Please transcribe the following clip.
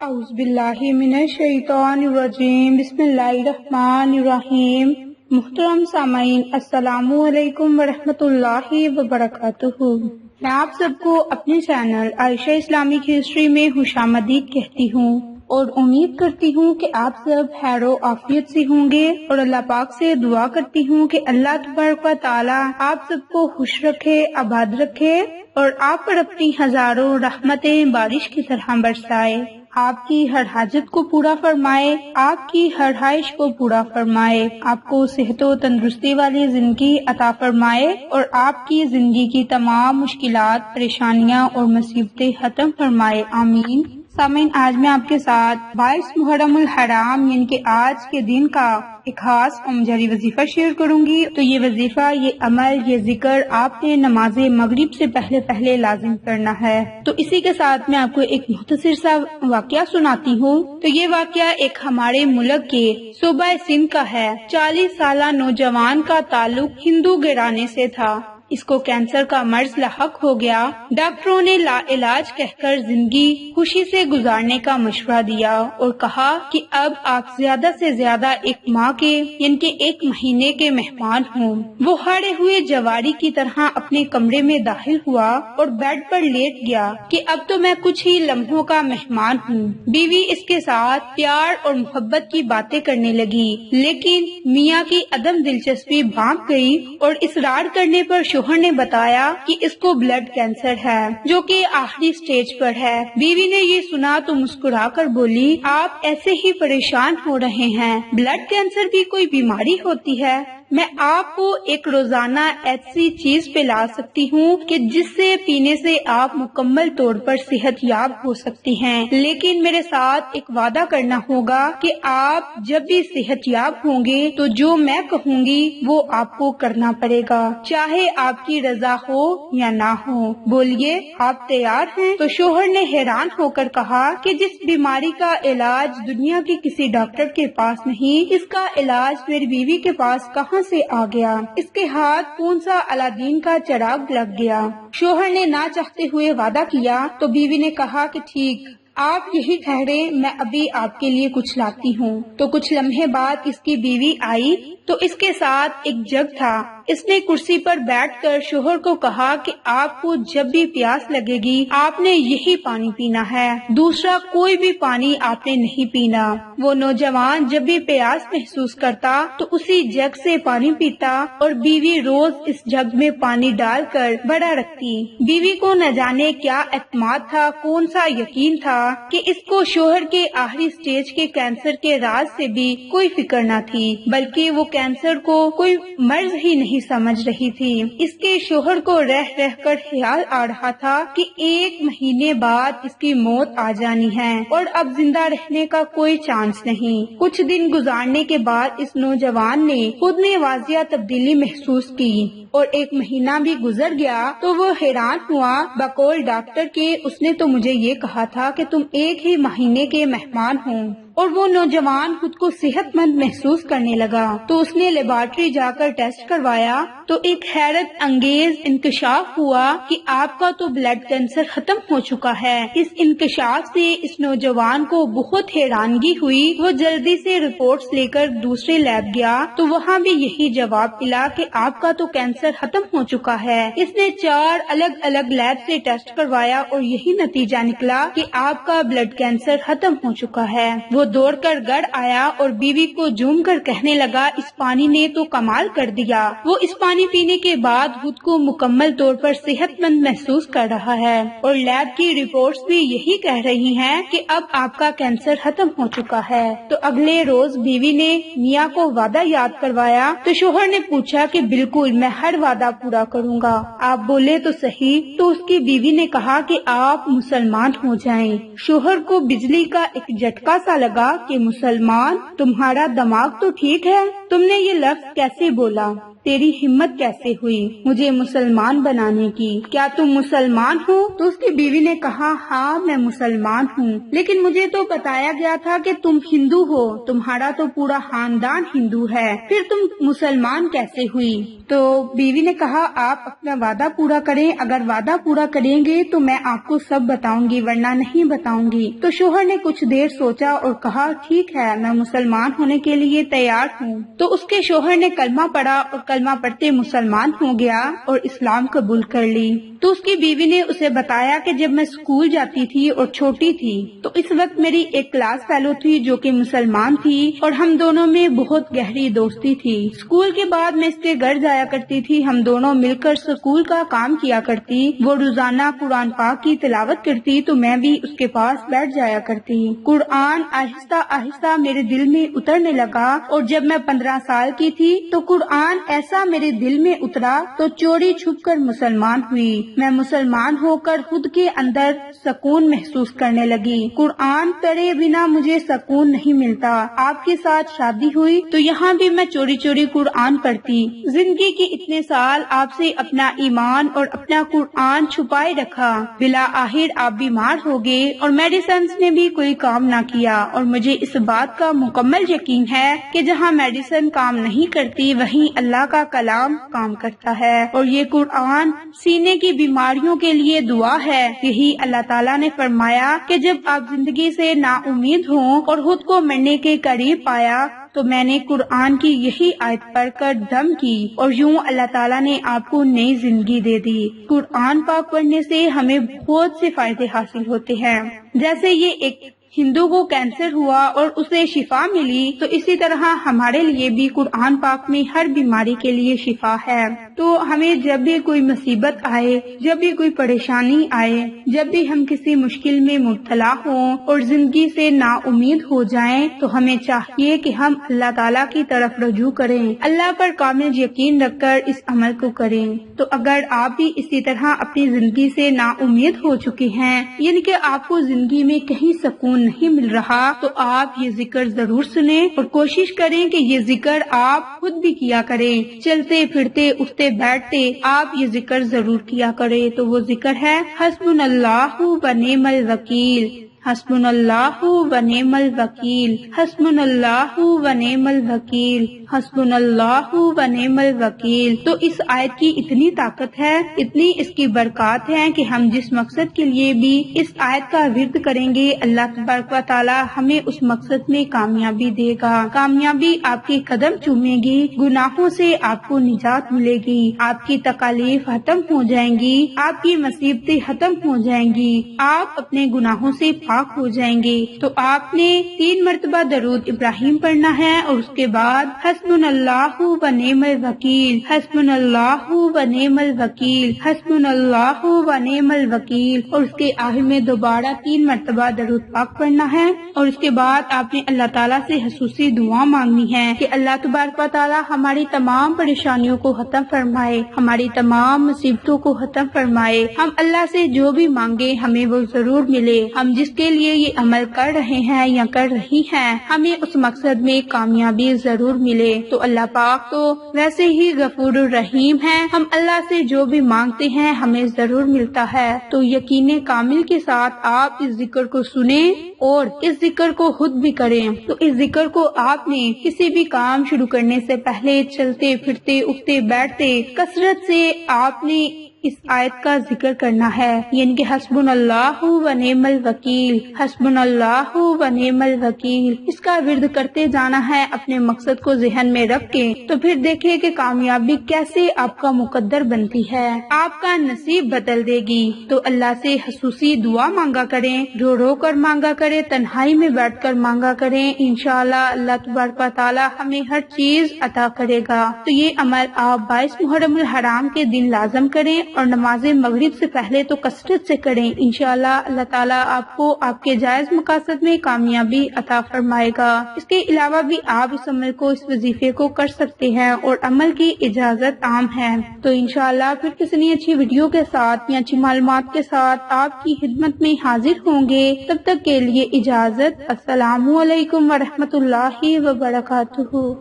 اعوذ باللہ من الشیطان الرجیم، بسم اللہ الرحمن الرحیم۔ محترم سامعین، السلام علیکم ورحمۃ اللہ وبرکاتہ۔ میں آپ سب کو اپنے چینل عائشہ اسلامک ہسٹری میں خوش آمدید کہتی ہوں اور امید کرتی ہوں کہ آپ سب خیر و عافیت سے ہوں گے، اور اللہ پاک سے دعا کرتی ہوں کہ اللہ تبارک و تعالی آپ سب کو خوش رکھے، آباد رکھے اور آپ پر اپنی ہزاروں رحمتیں بارش کی طرح برسائے، آپ کی ہر حاجت کو پورا فرمائے، آپ کی ہر خواہش کو پورا فرمائے، آپ کو صحت و تندرستی والی زندگی عطا فرمائے اور آپ کی زندگی کی تمام مشکلات، پریشانیاں اور مصیبتیں ختم فرمائے، آمین۔ سامعین، آج میں آپ کے ساتھ 22 محرم الحرام یعنی کہ آج کے دن کا ایک خاص جاری وظیفہ شیئر کروں گی۔ تو یہ وظیفہ، یہ عمل، یہ ذکر آپ نے نماز مغرب سے پہلے لازم کرنا ہے۔ تو اسی کے ساتھ میں آپ کو ایک مختصر سا واقعہ سناتی ہوں۔ تو یہ واقعہ ایک ہمارے ملک کے صوبہ سندھ کا ہے۔ 40 سالہ نوجوان کا تعلق ہندو گھرانے سے تھا۔ اس کو کینسر کا مرض لاحق ہو گیا۔ ڈاکٹروں نے لا علاج کہہ کر زندگی خوشی سے گزارنے کا مشورہ دیا اور کہا کہ اب آپ زیادہ سے زیادہ ایک ماہ کے یعنی کہ 1 مہینے کے مہمان ہوں۔ وہ ہاڑے ہوئے جواری کی طرح اپنے کمرے میں داخل ہوا اور بیڈ پر لیٹ گیا کہ اب تو میں کچھ ہی لمحوں کا مہمان ہوں۔ بیوی اس کے ساتھ پیار اور محبت کی باتیں کرنے لگی، لیکن میاں کی عدم دلچسپی بھانپ گئی اور اصرار کرنے پر شوہر نے بتایا کہ اس کو بلڈ کینسر ہے، جو کہ آخری سٹیج پر ہے۔ بیوی نے یہ سنا تو مسکرا کر بولی، آپ ایسے ہی پریشان ہو رہے ہیں، بلڈ کینسر بھی کوئی بیماری ہوتی ہے؟ میں آپ کو ایک روزانہ ایسی چیز پلا سکتی ہوں کہ جس سے پینے سے آپ مکمل طور پر صحت یاب ہو سکتی ہیں، لیکن میرے ساتھ ایک وعدہ کرنا ہوگا کہ آپ جب بھی صحت یاب ہوں گے تو جو میں کہوں گی وہ آپ کو کرنا پڑے گا، چاہے آپ کی رضا ہو یا نہ ہو۔ بولیے، آپ تیار ہیں؟ تو شوہر نے حیران ہو کر کہا کہ جس بیماری کا علاج دنیا کے کسی ڈاکٹر کے پاس نہیں، اس کا علاج میری بیوی کے پاس کہاں سے آ گیا؟ اس کے ہاتھ کون سا الادین کا چراغ لگ گیا؟ شوہر نے نہ چاہتے ہوئے وعدہ کیا تو بیوی نے کہا کہ ٹھیک، آپ یہی ٹھہرے، میں ابھی آپ کے لیے کچھ لاتی ہوں۔ تو کچھ لمحے بعد اس کی بیوی آئی تو اس کے ساتھ ایک جگ تھا۔ اس نے کرسی پر بیٹھ کر شوہر کو کہا کہ آپ کو جب بھی پیاس لگے گی آپ نے یہی پانی پینا ہے، دوسرا کوئی بھی پانی آپ نے نہیں پینا۔ وہ نوجوان جب بھی پیاس محسوس کرتا تو اسی جگ سے پانی پیتا اور بیوی روز اس جگ میں پانی ڈال کر بڑا رکھتی۔ بیوی کو نہ جانے کیا اعتماد تھا، کون سا یقین تھا کہ اس کو شوہر کے آخری سٹیج کے کینسر کے راز سے بھی کوئی فکر نہ تھی، بلکہ وہ کینسر کو کوئی مرض ہی نہیں سمجھ رہی تھی۔ اس کے شوہر کو رہ رہ کر خیال آ رہا تھا کہ 1 مہینے بعد اس کی موت آ جانی ہے اور اب زندہ رہنے کا کوئی چانس نہیں۔ کچھ دن گزارنے کے بعد اس نوجوان نے خود میں واضح تبدیلی محسوس کی اور 1 مہینہ بھی گزر گیا تو وہ حیران ہوا۔ بقول ڈاکٹر کے اس نے تو مجھے یہ کہا تھا کہ تم 1 ہی مہینے کے مہمان ہو، اور وہ نوجوان خود کو صحت مند محسوس کرنے لگا تو اس نے لیبارٹری جا کر ٹیسٹ کروایا تو ایک حیرت انگیز انکشاف ہوا کہ آپ کا تو بلڈ کینسر ختم ہو چکا ہے۔ اس انکشاف سے اس نوجوان کو بہت حیرانگی ہوئی۔ وہ جلدی سے رپورٹس لے کر دوسرے لیب گیا تو وہاں بھی یہی جواب ملا کہ آپ کا تو کینسر ختم ہو چکا ہے۔ اس نے 4 الگ الگ لیب سے ٹیسٹ کروایا اور یہی نتیجہ نکلا کہ آپ کا بلڈ کینسر ختم ہو چکا ہے۔ وہ دوڑ کر گھر آیا اور بیوی کو جھوم کر کہنے لگا، اس پانی نے تو کمال کر دیا۔ وہ اس پانی پینے کے بعد خود کو مکمل طور پر صحت مند محسوس کر رہا ہے اور لیب کی رپورٹس بھی یہی کہہ رہی ہیں کہ اب آپ کا کینسر ختم ہو چکا ہے۔ تو اگلے روز بیوی نے میاں کو وعدہ یاد کروایا تو شوہر نے پوچھا کہ بالکل، میں ہر وعدہ پورا کروں گا، آپ بولے تو صحیح۔ تو اس کی بیوی نے کہا کہ آپ مسلمان ہو جائیں۔ شوہر کو بجلی کا ایک جھٹکا سا لگا لگا کہ مسلمان، تمہارا دماغ تو ٹھیک ہے، تم نے یہ لفظ کیسے بولا؟ تیری ہمت کیسے ہوئی مجھے مسلمان بنانے کی؟ کیا تم مسلمان ہو؟ تو اس کی بیوی نے کہا ہاں میں مسلمان ہوں، لیکن مجھے تو بتایا گیا تھا کہ تم ہندو ہو، تمہارا تو پورا خاندان ہندو ہے، پھر تم مسلمان کیسے ہوئی؟ تو بیوی نے کہا آپ اپنا وعدہ پورا کریں، اگر وعدہ پورا کریں گے تو میں آپ کو سب بتاؤں گی، ورنہ نہیں بتاؤں گی۔ تو شوہر نے کچھ دیر سوچا اور کہا ٹھیک ہے، میں مسلمان ہونے کے لیے تیار ہوں۔ تو اس کے شوہر نے کلمہ پڑھا اور کلمہ پڑھتے مسلمان ہو گیا اور اسلام قبول کر لی۔ تو اس کی بیوی نے اسے بتایا کہ جب میں اسکول جاتی تھی اور چھوٹی تھی تو اس وقت میری ایک کلاس فیلو تھی جو کہ مسلمان تھی اور ہم دونوں میں بہت گہری دوستی تھی۔ اسکول کے بعد میں اس کے گھر جایا کرتی تھی، ہم دونوں مل کر اسکول کا کام کیا کرتی، وہ روزانہ قرآن پاک کی تلاوت کرتی تو میں بھی اس کے پاس بیٹھ جایا کرتی۔ قرآن آہستہ آہستہ میرے دل میں اترنے لگا اور جب میں 15 سال کی تھی تو قرآن ایسا میرے دل میں اترا تو چوری چھپ کر مسلمان ہوئی۔ میں مسلمان ہو کر خود کے اندر سکون محسوس کرنے لگی۔ قرآن پڑھے بنا مجھے سکون نہیں ملتا۔ آپ کے ساتھ شادی ہوئی تو یہاں بھی میں چوری چوری قرآن پڑھتی۔ زندگی کے اتنے سال آپ سے اپنا ایمان اور اپنا قرآن چھپائے رکھا، بلا آخر آپ بیمار ہو گئے اور میڈیسنز نے بھی کوئی کام نہ کیا، اور مجھے اس بات کا مکمل یقین ہے کہ جہاں میڈیسن کام نہیں کرتی وہیں اللہ کا کلام کام کرتا ہے، اور یہ قرآن سینے کی بیماریوں کے لیے دعا ہے۔ یہی اللہ تعالیٰ نے فرمایا کہ جب آپ زندگی سے نا امید ہوں اور خود کو مرنے کے قریب پایا تو میں نے قرآن کی یہی آیت پڑھ کر دم کی، اور یوں اللہ تعالیٰ نے آپ کو نئی زندگی دے دی۔ قرآن پاک پڑھنے سے ہمیں بہت سے فائدے حاصل ہوتے ہیں، جیسے یہ ایک ہندو کو کینسر ہوا اور اسے شفا ملی، تو اسی طرح ہمارے لیے بھی قرآن پاک میں ہر بیماری کے لیے شفا ہے۔ تو ہمیں جب بھی کوئی مصیبت آئے، جب بھی کوئی پریشانی آئے، جب بھی ہم کسی مشکل میں مبتلا ہوں اور زندگی سے نا امید ہو جائیں تو ہمیں چاہیے کہ ہم اللہ تعالیٰ کی طرف رجوع کریں، اللہ پر کامل یقین رکھ کر اس عمل کو کریں۔ تو اگر آپ بھی اسی طرح اپنی زندگی سے نا امید ہو چکے ہیں، یعنی کہ آپ کو زندگی میں کہیں سکون نہیں مل رہا، تو آپ یہ ذکر ضرور سنیں اور کوشش کریں کہ یہ ذکر آپ خود بھی کیا کریں، چلتے پھرتے اٹھتے بیٹھتے آپ یہ ذکر ضرور کیا کریں۔ تو وہ ذکر ہے حسبنا اللہ و نعم الوکیل، حسبنا اللہ و نعم الوکیل، حسبنا اللہ و نعم الوکیل، حسبنا اللہ و نعم الوکیل۔ تو اس آیت کی اتنی طاقت ہے، اتنی اس کی برکات ہیں کہ ہم جس مقصد کے لیے بھی اس آیت کا ورد کریں گے، اللہ تبارک و تعالی ہمیں اس مقصد میں کامیابی دے گا۔ کامیابی آپ کے قدم چومے گی، گناہوں سے آپ کو نجات ملے گی، آپ کی تکالیف ختم ہو جائیں گی، آپ کی مصیبتیں ختم ہو جائیں گی، آپ اپنے گناہوں سے پاک ہو جائیں گے۔ تو آپ نے 3 مرتبہ درود ابراہیم پڑھنا ہے اور اس کے بعد حسبنا اللہ و نعم الوکیل، حسبنا اللہ و نعم الوکیل، حسبنا اللہ و نعم الوکیل، اور اس کے آخر میں دوبارہ 3 مرتبہ درود پاک پڑھنا ہے، اور اس کے بعد آپ نے اللہ تعالیٰ سے خصوصی دعا مانگنی ہے کہ اللہ تبارک و تعالیٰ ہماری تمام پریشانیوں کو ختم فرمائے، ہماری تمام مصیبتوں کو ختم فرمائے، ہم اللہ سے جو بھی مانگے ہمیں وہ ضرور ملے، ہم جس کے لیے یہ عمل کر رہے ہیں یا کر رہی ہیں ہمیں اس مقصد میں کامیابی ضرور ملے۔ تو اللہ پاک تو ویسے ہی غفور الرحیم ہے، ہم اللہ سے جو بھی مانگتے ہیں ہمیں ضرور ملتا ہے۔ تو یقین کامل کے ساتھ آپ اس ذکر کو سنیں اور اس ذکر کو خود بھی کریں۔ تو اس ذکر کو آپ نے کسی بھی کام شروع کرنے سے پہلے چلتے پھرتے اٹھتے بیٹھتے کثرت سے آپ نے اس آیت کا ذکر کرنا ہے، یعنی کہ حسبنا اللہ و نعم الوکیل، حسبنا اللہ و نعم الوکیل، اس کا ورد کرتے جانا ہے اپنے مقصد کو ذہن میں رکھ کے۔ تو پھر دیکھیں کہ کامیابی کیسے آپ کا مقدر بنتی ہے، آپ کا نصیب بدل دے گی۔ تو اللہ سے خصوصی دعا مانگا کریں، رو رو کر مانگا کریں، تنہائی میں بیٹھ کر مانگا کریں، انشاءاللہ اللہ تبارک و تعالی ہمیں ہر چیز عطا کرے گا۔ تو یہ عمل آپ 22 محرم الحرام کے دن لازم کریں اور نماز مغرب سے پہلے تو کثرت سے کریں، انشاءاللہ اللہ تعالیٰ آپ کو آپ کے جائز مقاصد میں کامیابی عطا فرمائے گا۔ اس کے علاوہ بھی آپ اس عمل کو، اس وظیفے کو کر سکتے ہیں اور عمل کی اجازت عام ہے۔ تو انشاءاللہ پھر کسی نئی اچھی ویڈیو کے ساتھ یا اچھی معلومات کے ساتھ آپ کی خدمت میں حاضر ہوں گے۔ تب تک کے لیے اجازت، السلام علیکم ورحمۃ اللہ وبرکاتہ۔